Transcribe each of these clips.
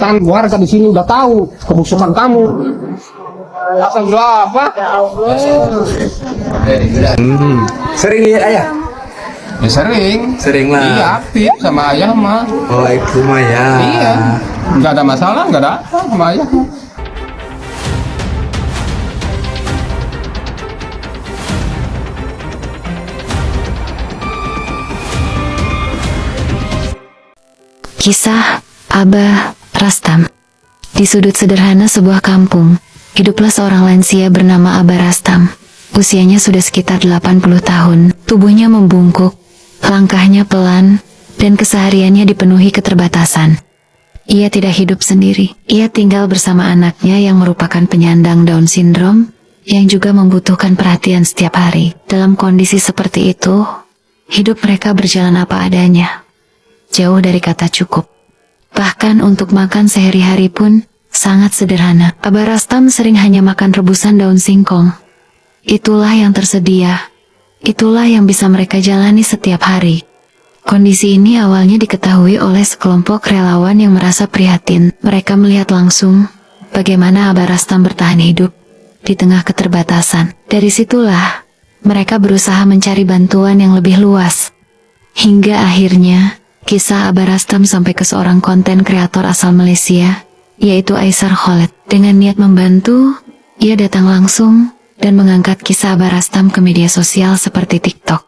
Kan warga di sini udah tahu kebusukan kamu. Asal apa? Sering lihat ayah? Ya sering. Sering lah. Iya, aktif sama ayah mah. Oh, itu mah ya. Iya. Nggak ada masalah, nggak ada apa sama ayah. Kisah Abah Rastam. Di sudut sederhana sebuah kampung, hiduplah seorang lansia bernama Abah Rastam. Usianya sudah sekitar 80 tahun. Tubuhnya membungkuk, langkahnya pelan, dan kesehariannya dipenuhi keterbatasan. Ia tidak hidup sendiri. Ia tinggal bersama anaknya yang merupakan penyandang Down syndrome, yang juga membutuhkan perhatian setiap hari. Dalam kondisi seperti itu, hidup mereka berjalan apa adanya. Jauh dari kata cukup. Bahkan untuk makan sehari-hari pun sangat sederhana. Abah Rastam sering hanya makan rebusan daun singkong. Itulah yang tersedia. Itulah yang bisa mereka jalani setiap hari. Kondisi ini awalnya diketahui oleh sekelompok relawan yang merasa prihatin. Mereka melihat langsung bagaimana Abah Rastam bertahan hidup di tengah keterbatasan. Dari situlah mereka berusaha mencari bantuan yang lebih luas. Hingga akhirnya kisah Abah Rastam sampai ke seorang konten kreator asal Malaysia, yaitu Aisar Khaled. Dengan niat membantu, ia datang langsung dan mengangkat kisah Abah Rastam ke media sosial seperti TikTok.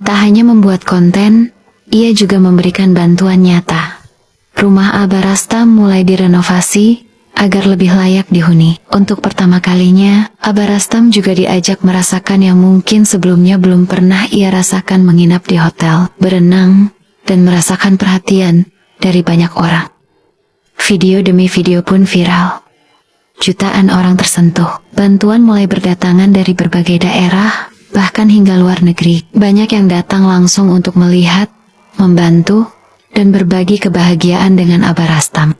Tak hanya membuat konten, ia juga memberikan bantuan nyata. Rumah Abah Rastam mulai direnovasi agar lebih layak dihuni. Untuk pertama kalinya, Abah Rastam juga diajak merasakan yang mungkin sebelumnya belum pernah ia rasakan, menginap di hotel, berenang, dan merasakan perhatian dari banyak orang. Video demi video pun viral. Jutaan orang tersentuh. Bantuan mulai berdatangan dari berbagai daerah, bahkan hingga luar negeri. Banyak yang datang langsung untuk melihat, membantu, dan berbagi kebahagiaan dengan Abah Rastam.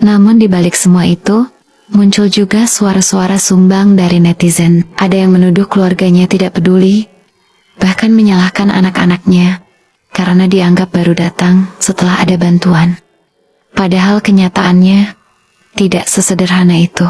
Namun di balik semua itu, muncul juga suara-suara sumbang dari netizen. Ada yang menuduh keluarganya tidak peduli, bahkan menyalahkan anak-anaknya karena dianggap baru datang setelah ada bantuan. Padahal kenyataannya tidak sesederhana itu.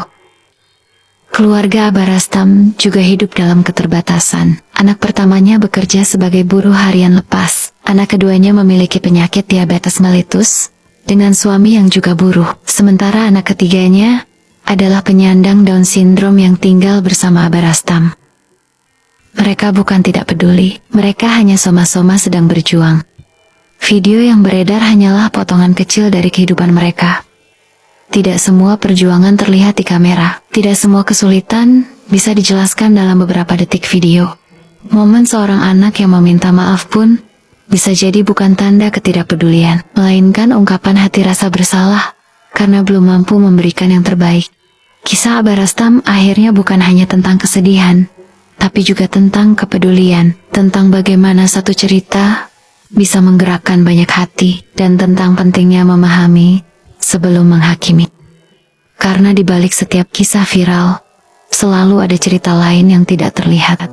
Keluarga Abah Rastam juga hidup dalam keterbatasan. Anak pertamanya bekerja sebagai buruh harian lepas. Anak keduanya memiliki penyakit diabetes mellitus dengan suami yang juga buruh. Sementara anak ketiganya adalah penyandang Down syndrome yang tinggal bersama Abah Rastam. Mereka bukan tidak peduli, mereka hanya soma-soma sedang berjuang. Video yang beredar hanyalah potongan kecil dari kehidupan mereka. Tidak semua perjuangan terlihat di kamera. Tidak semua kesulitan bisa dijelaskan dalam beberapa detik video. Momen seorang anak yang meminta maaf pun bisa jadi bukan tanda ketidakpedulian, melainkan ungkapan hati rasa bersalah karena belum mampu memberikan yang terbaik. Kisah Abah Rastam akhirnya bukan hanya tentang kesedihan, tapi juga tentang kepedulian, tentang bagaimana satu cerita bisa menggerakkan banyak hati, dan tentang pentingnya memahami sebelum menghakimi. Karena di balik setiap kisah viral, selalu ada cerita lain yang tidak terlihat.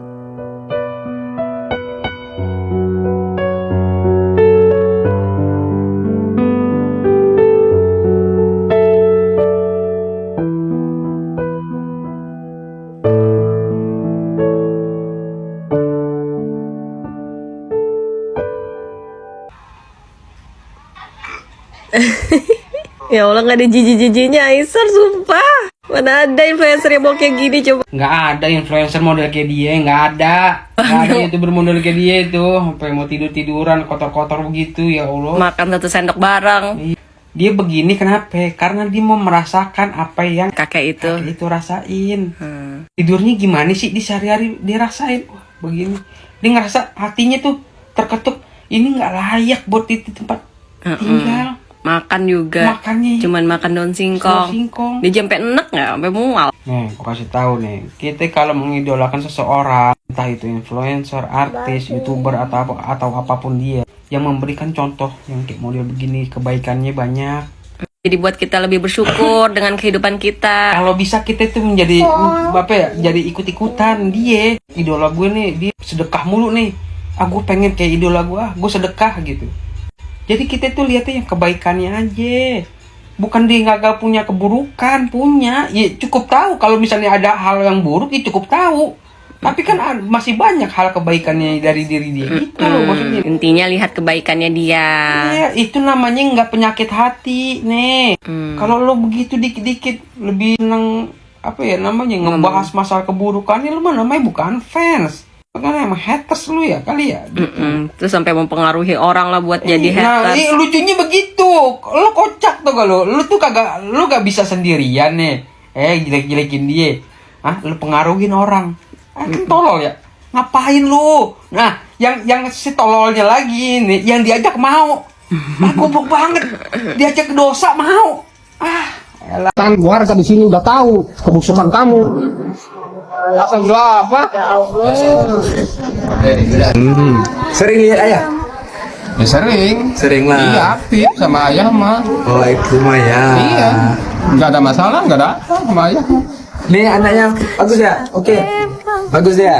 Ya Allah, gak ada jijik-jijiknya Aisar, sumpah. Mana ada influencer yang mau kayak gini, coba. Nggak ada influencer model kayak dia, nggak ada. Nggak ada YouTuber model kayak dia itu. Sampai mau tidur-tiduran, kotor-kotor begitu, ya Allah. Makan satu sendok bareng. Dia begini kenapa? Karena dia mau merasakan apa yang Kakek itu. kakek itu rasain. Tidurnya gimana sih di sehari-hari dia rasain? Wah, begini. Dia ngerasa hatinya tuh terketuk. Ini nggak layak buat di tempat tinggal. Makan juga. Makannya Cuman makan daun singkong. Dia sampai enek nggak? Sampai mual. Nih, aku kasih tahu nih. Kita kalau mengidolakan seseorang, entah itu influencer, artis, YouTuber atau apapun dia, yang memberikan contoh yang kayak model begini, kebaikannya banyak. Jadi buat kita lebih bersyukur dengan kehidupan kita. Kalau bisa kita tuh menjadi apa ya? Jadi ikut-ikutan dia. Idola gue nih, dia sedekah mulu nih. Aku pengen kayak idola gue sedekah gitu. Jadi kita tuh lihatnya yang kebaikannya aja. bukan dia nggak punya keburukan, punya. Ya cukup tahu kalau misalnya ada hal yang buruk, ya cukup tahu. Tapi kan masih banyak hal kebaikannya dari diri dia gitu loh maksudnya. Intinya lihat kebaikannya dia. Iya, itu namanya nggak penyakit hati, nih. Kalau lo begitu dikit-dikit lebih seneng apa ya namanya ngebahas masalah keburukannya, lo mah namanya bukan fans. Kan emang haters lu ya kali ya. Terus sampai mempengaruhi orang lah buat jadi haters. Nah, lucunya begitu. Lo kocak tuh kalau lu tuh lu gak bisa sendirian nih. Jelek-jelekin dia. Lu pengaruhin orang. Kan tolol ya. Ngapain lu? Nah, yang si tololnya lagi nih, yang diajak mau. Goblok banget. Diajak ke dosa mau. Kan warga di sini udah tahu kebusukan kamu. Asal gua apa? Sering lihat ayah? Ya sering. Sering lah. Iya, aktif sama ayah mah. Oh, itu lumayan. Iya. Nggak ada masalah, nggak ada apa sama ayah. Nih anaknya bagus ya? Oke. Bagus ya?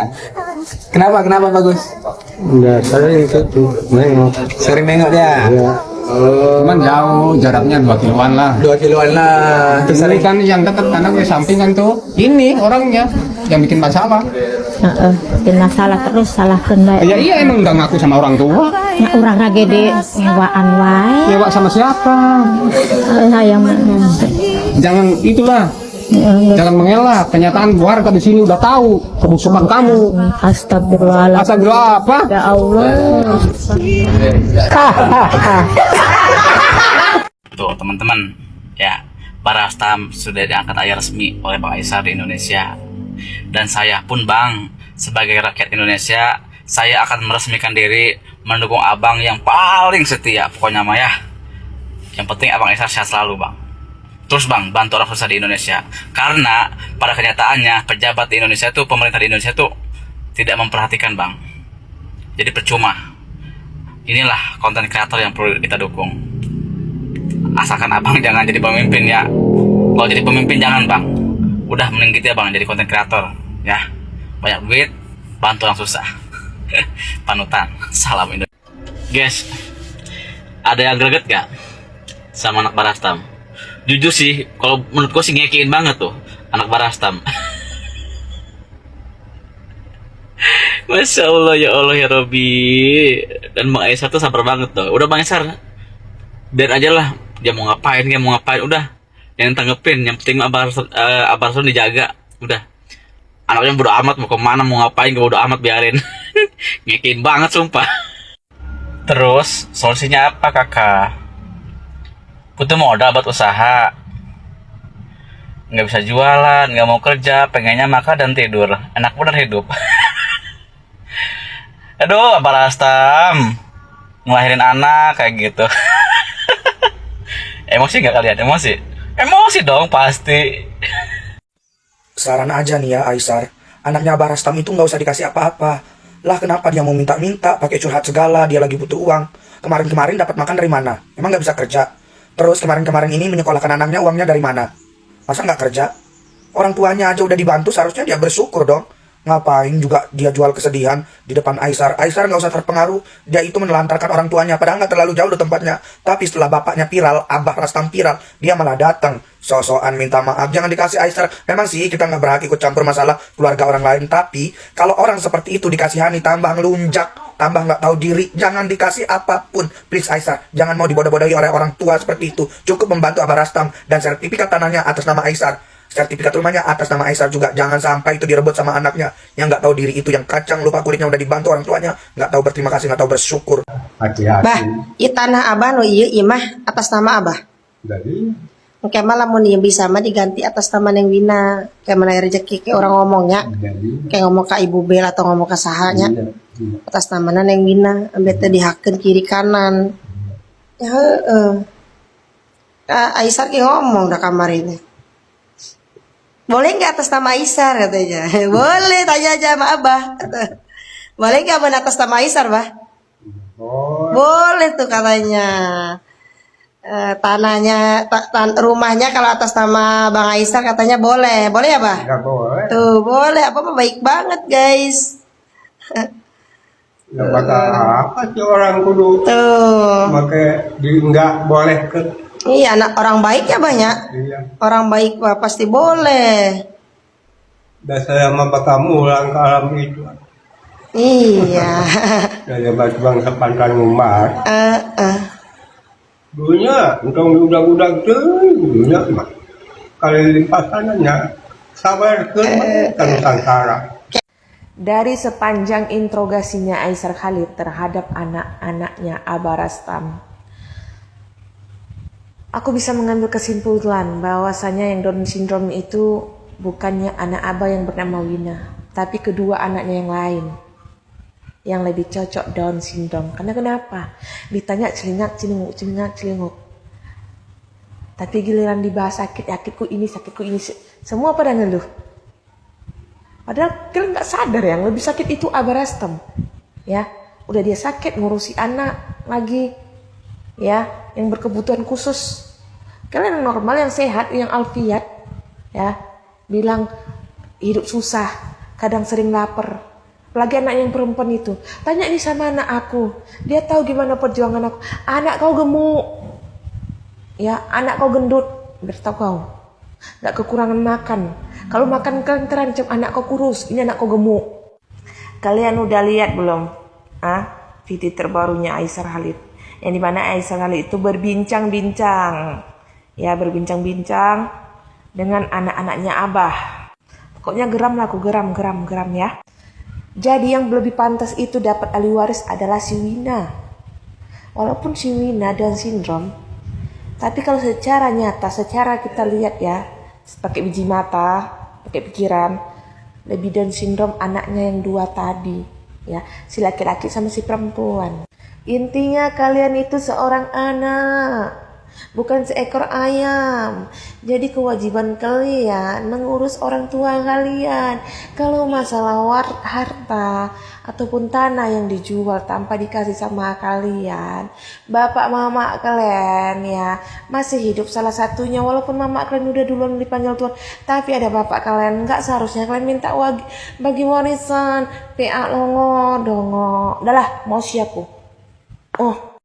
Kenapa bagus? Enggak sering itu. Sering nengok dia? Iya. Cuman jauh, jaraknya 2 kiloan lah. 2 kiloan lah. Terus ini kan yang dekat karena gue samping kan tuh. Ini orangnya yang bikin masalah. Bikin masalah terus salah kena. Ya iya emang udah ngaku sama orang tua. Ya orang gede ngewaan wae. Nyewa sama siapa? Saya Jangan itulah. Jangan mengelak. Kenyataan warga di sini udah tahu kebusukan kamu. Astagfirullahaladzim. Astagfirullah apa? Ya Allah. Tuh teman-teman, ya Barastam sudah diangkat ayah resmi oleh Bang Aisar di Indonesia. Dan saya pun Bang, sebagai rakyat Indonesia, saya akan meresmikan diri mendukung abang yang paling setia. Pokoknya mah ya, yang penting abang Aisar sehat selalu Bang. Terus Bang, bantu orang susah di Indonesia. Karena pada kenyataannya pejabat di Indonesia tuh, pemerintah di Indonesia tuh tidak memperhatikan Bang. Jadi percuma. Inilah konten kreator yang perlu kita dukung. Asalkan abang jangan jadi pemimpin ya. Kalau jadi pemimpin jangan Bang. Udah mending gitu ya Bang, jadi konten kreator ya. Banyak duit, bantu orang susah. Panutan, salam Indonesia. Guys, ada yang greget gak sama anak Barastam? Jujur sih, kalau menurut gue sih ngekein banget tuh anak Barastam. Masya Allah ya Robbi. Dan Bang Aisar tuh sabar banget tuh. Udah Bang Aisar, biar aja lah dia mau ngapain, udah yang tanggepin. Yang penting Abah Rasul dijaga. Udah, anaknya bodo amat mau kemana, mau ngapain, gak bodo amat, biarin. Ngekein banget sumpah. Terus solusinya apa kakak? Aku tuh modal buat usaha, nggak bisa jualan, nggak mau kerja, pengennya makan dan tidur, enak bener hidup. Aduh, Barastam ngelahirin anak kayak gitu. Emosi nggak kalian? Emosi dong pasti. Saran aja nih ya Aisar, anaknya Barastam itu nggak usah dikasih apa-apa. Lah kenapa dia mau minta-minta, pakai curhat segala, dia lagi butuh uang. Kemarin-kemarin dapat makan dari mana? Emang nggak bisa kerja? Terus kemarin-kemarin ini menyekolahkan anaknya, uangnya dari mana? Masa nggak kerja? Orang tuanya aja udah dibantu, seharusnya dia bersyukur dong. Ngapain juga dia jual kesedihan di depan Aisar? Aisar nggak usah terpengaruh, dia itu menelantarkan orang tuanya, padahal nggak terlalu jauh di tempatnya. Tapi setelah bapaknya viral, Abah Rastam viral, dia malah datang so-soan minta maaf. Jangan dikasih Aisar. Memang sih kita nggak berhak ikut campur masalah keluarga orang lain, tapi kalau orang seperti itu dikasihani tambah ngelunjak, tambah nggak tahu diri, jangan dikasih apapun. Please Aisar, jangan mau dibodoh-bodohi oleh orang tua seperti itu. Cukup membantu Abah Rastam dan sertifikat tanahnya atas nama Aisar. Sertifikat rumahnya atas nama Aisar juga. Jangan sampai itu direbut sama anaknya yang nggak tahu diri, itu yang kacang lupa kulitnya, udah dibantu orang tuanya, nggak tahu berterima kasih, nggak tahu bersyukur. Bah, i tanah abah no iya imah atas nama abah. Jadi Kayak malah mau nih bisa mah diganti atas nama yang wina. Kayak mana rezeki kayak orang ngomongnya. Kayak ngomong ke Ibu Bel atau ngomong ke sahanya. Atas nama yang wina, ambil teh dihakeun kiri kanan. Ya Aisar kayak ngomong dah kamar ini. Boleh nggak atas nama Aisar katanya? Boleh, tanya aja sama Abah. Boleh nggak atas nama Aisar, Bah? Boleh tuh katanya. Tanahnya, rumahnya kalau atas nama Bang Aisar katanya boleh. Boleh ya, Bah? nggak boleh. Tuh, boleh. Apa mah baik banget, guys. Nggak bakal apa sih orang kudu Tuh. pakai nggak boleh ke Iya, anak orang baik ya banyak. Iya. Orang baik mah pasti boleh. Dan saya sama kamu ulang ke alam itu. Iya. Saya bangsa pantan umat. Dulunya, untung udah dulunya mah. Kali limpasannya, sabar ke Nusantara. Dari sepanjang interogasinya Aisar Khalid terhadap anak-anaknya Abah Rastam, aku bisa mengambil kesimpulan bahwasanya yang Down syndrome itu bukannya anak Abah yang bernama Wina, tapi kedua anaknya yang lain yang lebih cocok Down syndrome. Karena kenapa? Ditanya celingak celinguk, tapi giliran dibahas sakitku ini, semua pada ngeluh. Padahal kalian nggak sadar yang lebih sakit itu Abah Rastam, ya. Udah dia sakit ngurusi anak lagi, ya, yang berkebutuhan khusus. Kalian yang normal, yang sehat, yang alfiat, ya, bilang hidup susah, kadang sering lapar. Apalagi anak yang perempuan itu. Tanya nih sama anak aku, dia tahu gimana perjuangan aku. Anak kau gemuk, ya, anak kau gendut, beritahu kau, nggak kekurangan makan. Kalau makan kalian terancam, anak kau kurus, ini anak kau gemuk. Kalian udah lihat belum? Video terbarunya Aisar Khalid. Yang dimana Aisar Khalid itu berbincang-bincang dengan anak-anaknya Abah. Pokoknya geram lah aku, geram ya. Jadi yang lebih pantas itu dapat ahli waris adalah si Wina. Walaupun si Wina Down syndrome, tapi kalau secara nyata, secara kita lihat ya, pakai biji mata, pakai pikiran, lebih Down syndrome anaknya yang dua tadi, ya, si laki-laki sama si perempuan. Intinya kalian itu seorang anak, bukan seekor ayam. Jadi kewajiban kalian mengurus orang tua kalian. Kalau masalah harta ataupun tanah yang dijual tanpa dikasih sama kalian, bapak mama kalian ya masih hidup salah satunya, walaupun mama kalian udah duluan dipanggil Tuhan, tapi ada bapak kalian, nggak seharusnya kalian minta bagi warisan PA longo dongo. Udahlah, mau siap